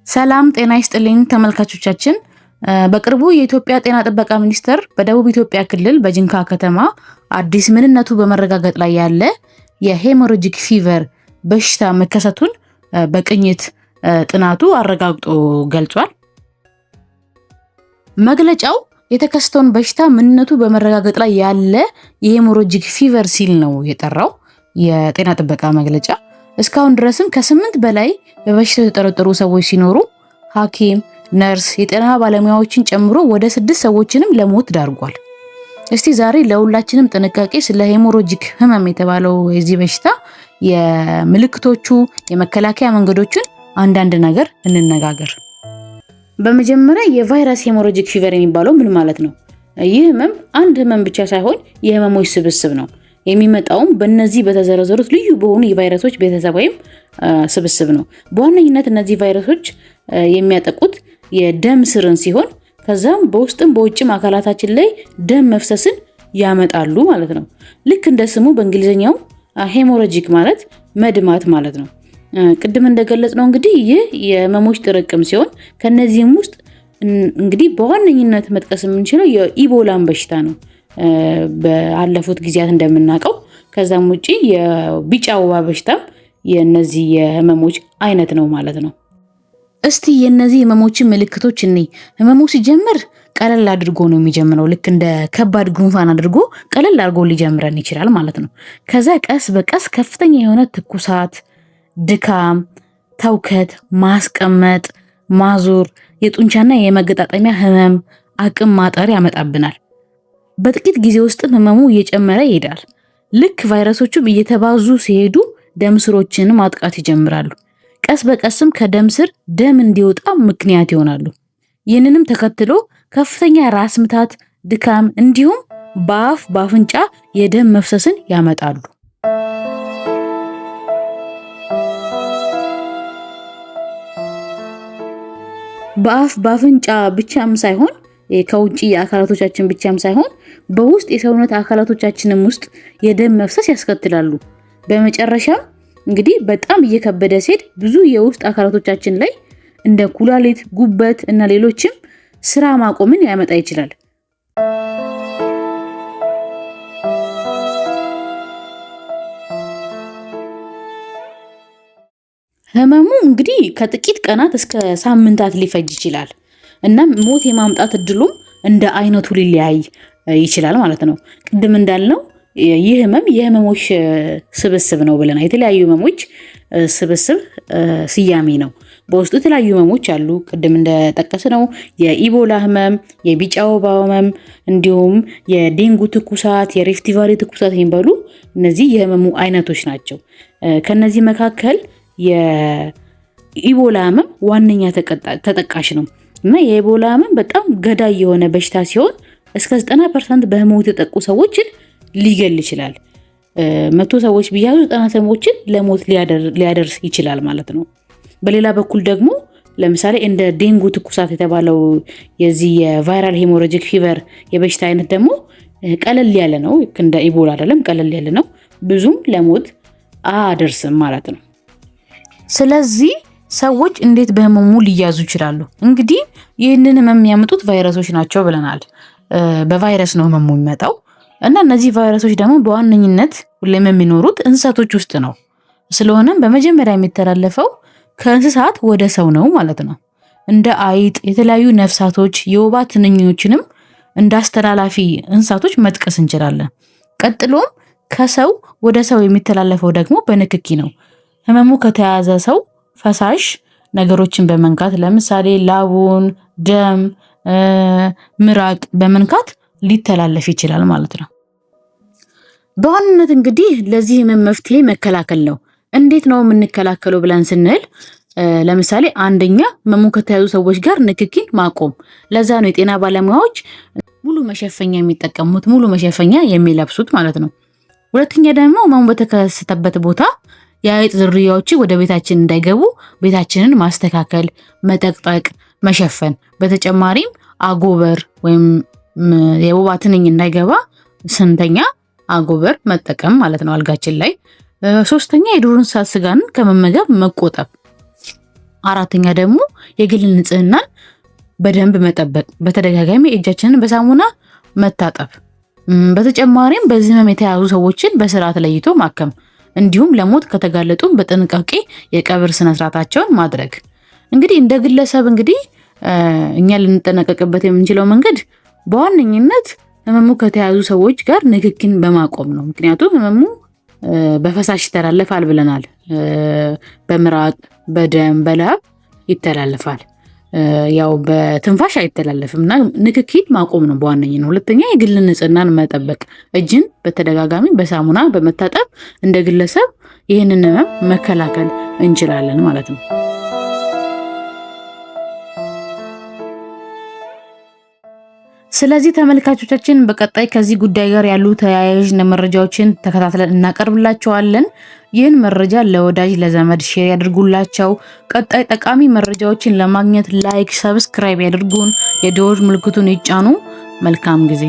ሰላም ጤና ይስጥልኝ ተመልካቾቻችን። በቅርቡ የኢትዮጵያ ጤና ጥበቃ ሚኒስቴር በደቡብ ኢትዮጵያ ክልል በጅንካ ከተማ አዲስ ምንነቱ በመረጋገጥ ላይ ያለ የሄሞራጂክ ፊቨር በሽታ መከሰቱን በቅኝት ጥናቱ አረጋግጦ ገልጿል። መግለጫው የተከሰተውን በሽታ ምንነቱ በመረጋገጥ ላይ ያለ የሄሞራጂክ ፊቨር ሲል ነው የጠራው የጤና ጥበቃ መግለጫ። እስካሁን ድረስም ከ8 በላይ በበሽታው የተጠረጠሩ ሰዎች ሲኖሩ ሐኪም፣ ነርስ፣ የጤና ባለሙያዎችን ጨምሮ ወደ 6 ሰዎችንም ለሞት ዳርጓል። እስቲ ዛሬ ለሁላችንም ጥንቃቄ ስለ ሄሞራጂክ ህመም የተባለው የዚህ በሽታ የምልክቶቹ የመከላከያ መንገዶችን አንዳንድ ነገር እንነጋገር። በመጀመሪያ የቫይረስ ሄሞራጂክ ፊቨር የሚባለው ምን ማለት ነው? ይህ ህመም አንድ ህመም ብቻ ሳይሆን የህመሞች ስብስብ ነው። የሚመጣውም በእነዚህ በተዘረዘሩት ልዩ በሆኑ የቫይረሶች ቤተሰብ ወይም ስብስብ ነው። በዋነኝነት እነዚህ ቫይረሶች የሚያጠቁት የደም ስርን ሲሆን ከዛም በውስጥም በውጭም አካላታችን ላይ ደም መፍሰስን ያመጣሉ ማለት ነው። ልክ እንደ ስሙ በእንግሊዝኛው ሄሞራጂክ ማለት መድማት ማለት ነው። ቅድም እንደገለጽነው እንግዲህ ይህ የህመሞች ጥርቅም ሲሆን ከነዚህም ውስጥ እንግዲህ በዋነኝነት መጥቀስ የምንችለው የኢቦላን በሽታ ነው። ባለፉት ጊዜያት እንደምናውቀው ከዛም ውጪ የቢጫ ወባ በሽታም የነዚህ የህመሞች አይነት ነው ማለት ነው። እስቲ የነዚህ ህመሞችን ምልክቶች እኔ ህመሙ ሲጀምር ቀለል አድርጎ ነው የሚጀምረው። ልክ እንደ ከባድ ጉንፋን አድርጎ ቀለል አድርጎ ሊጀምረን ይችላል ማለት ነው። ከዛ ቀስ በቀስ ከፍተኛ የሆነ ትኩሳት፣ ድካም፣ ተውከት፣ ማስቀመጥ፣ ማዞር፣ የጡንቻና የመገጣጠሚያ ህመም፣ አቅም ማጠር ያመጣብናል። በጥቂት ጊዜ ውስጥም ህመሙ እየጨመረ ይሄዳል። ልክ ቫይረሶቹም እየተባዙ ሲሄዱ ደም ስሮችን ማጥቃት ይጀምራሉ። ቀስ በቀስም ከደም ስር ደም እንዲወጣ ምክንያት ይሆናሉ። ይህንንም ተከትሎ ከፍተኛ ራስ ምታት፣ ድካም እንዲሁም በአፍ በአፍንጫ የደም መፍሰስን ያመጣሉ። በአፍ በአፍንጫ ብቻም ሳይሆን ከውጪ የአካላቶቻችን ብቻም ሳይሆን በውስጥ የሰውነት አካላቶቻችንም ውስጥ የደም መፍሰስ ያስከትላሉ። በመጨረሻም እንግዲህ በጣም እየከበደ ሲሄድ ብዙ የውስጥ አካላቶቻችን ላይ እንደ ኩላሊት፣ ጉበት እና ሌሎችም ስራ ማቆምን ያመጣ ይችላል። ህመሙ እንግዲህ ከጥቂት ቀናት እስከ ሳምንታት ሊፈጅ ይችላል። እናም ሞት የማምጣት እድሉም እንደ አይነቱ ሊለያይ ይችላል ማለት ነው። ቅድም እንዳልነው ይህ ህመም የህመሞች ስብስብ ነው ብለናል። የተለያዩ ህመሞች ስብስብ ስያሜ ነው። በውስጡ የተለያዩ ህመሞች አሉ። ቅድም እንደጠቀስነው የኢቦላ ህመም፣ የቢጫ ወባ ህመም እንዲሁም የዴንጉ ትኩሳት፣ የሪፍት ቫሊ ትኩሳት የሚባሉ እነዚህ የህመሙ አይነቶች ናቸው። ከነዚህ መካከል የኢቦላ ህመም ዋነኛ ተጠቃሽ ነው እና የኢቦላ ህመም በጣም ገዳይ የሆነ በሽታ ሲሆን እስከ 90% በህመሙ የተጠቁ ሰዎችን ሊገል ይችላል። 100 ሰዎች ቢያዙ 90 ሰዎችን ለሞት ሊያደርስ ይችላል ማለት ነው። በሌላ በኩል ደግሞ ለምሳሌ እንደ ዴንጉ ትኩሳት የተባለው የዚህ የቫይራል ሄሞራጂክ ፊቨር የበሽታ አይነት ደግሞ ቀለል ያለ ነው። እንደ ኢቦላ አይደለም፣ ቀለል ያለ ነው። ብዙም ለሞት አያደርስም ማለት ነው። ስለዚህ ሰዎች እንዴት በህመሙ ሊያዙ ይችላሉ? እንግዲህ ይህንን ህመም የሚያመጡት ቫይረሶች ናቸው ብለናል። በቫይረስ ነው ህመሙ የሚመጣው እና እነዚህ ቫይረሶች ደግሞ በዋነኝነት ሁሌም የሚኖሩት እንስሳቶች ውስጥ ነው። ስለሆነም በመጀመሪያ የሚተላለፈው ከእንስሳት ወደ ሰው ነው ማለት ነው። እንደ አይጥ፣ የተለያዩ ነፍሳቶች፣ የወባ ትንኞችንም እንደ አስተላላፊ እንስሳቶች መጥቀስ እንችላለን። ቀጥሎም ከሰው ወደ ሰው የሚተላለፈው ደግሞ በንክኪ ነው። ህመሙ ከተያዘ ሰው ፈሳሽ ነገሮችን በመንካት ለምሳሌ ላቡን፣ ደም፣ ምራቅ በመንካት ሊተላለፍ ይችላል ማለት ነው። በዋናነት እንግዲህ ለዚህ ህመም መፍትሄ መከላከል ነው። እንዴት ነው የምንከላከለው ብለን ስንል ለምሳሌ አንደኛ ህመሙ ከተያዙ ሰዎች ጋር ንክኪን ማቆም። ለዛ ነው የጤና ባለሙያዎች ሙሉ መሸፈኛ የሚጠቀሙት፣ ሙሉ መሸፈኛ የሚለብሱት ማለት ነው። ሁለተኛ ደግሞ ህመሙ በተከሰተበት ቦታ የአይጥ ዝርያዎች ወደ ቤታችን እንዳይገቡ ቤታችንን ማስተካከል፣ መጠቅጠቅ፣ መሸፈን። በተጨማሪም አጎበር ወይም የወባ ትንኝ እንዳይገባ ስንተኛ አጎበር መጠቀም ማለት ነው አልጋችን ላይ። ሶስተኛ የዱር እንስሳት ስጋን ከመመገብ መቆጠብ። አራተኛ ደግሞ የግል ንጽህናን በደንብ መጠበቅ፣ በተደጋጋሚ እጃችንን በሳሙና መታጠብ። በተጨማሪም በዚህ ህመም የተያዙ ሰዎችን በስርዓት ለይቶ ማከም፣ እንዲሁም ለሞት ከተጋለጡም በጥንቃቄ የቀብር ስነስርዓታቸውን ማድረግ። እንግዲህ እንደ ግለሰብ እንግዲህ እኛ ልንጠነቀቅበት የምንችለው መንገድ በዋነኝነት ህመሙ ከተያዙ ሰዎች ጋር ንክኪን በማቆም ነው። ምክንያቱም ህመሙ በፈሳሽ ይተላለፋል ብለናል። በምራቅ፣ በደም፣ በላብ ይተላለፋል። ያው በትንፋሽ አይተላለፍም እና ንክኪን ማቆም ነው በዋነኝነት። ሁለተኛ የግል ንጽህናን መጠበቅ፣ እጅን በተደጋጋሚ በሳሙና በመታጠብ እንደ ግለሰብ ይህንን ህመም መከላከል እንችላለን ማለት ነው። ስለዚህ ተመልካቾቻችን በቀጣይ ከዚህ ጉዳይ ጋር ያሉ ተያያዥ መረጃዎችን ተከታትለን እናቀርብላችኋለን። ይህን መረጃ ለወዳጅ ለዘመድ ሼር ያድርጉላቸው። ቀጣይ ጠቃሚ መረጃዎችን ለማግኘት ላይክ፣ ሰብስክራይብ ያድርጉን፣ የደወል ምልክቱን ይጫኑ። መልካም ጊዜ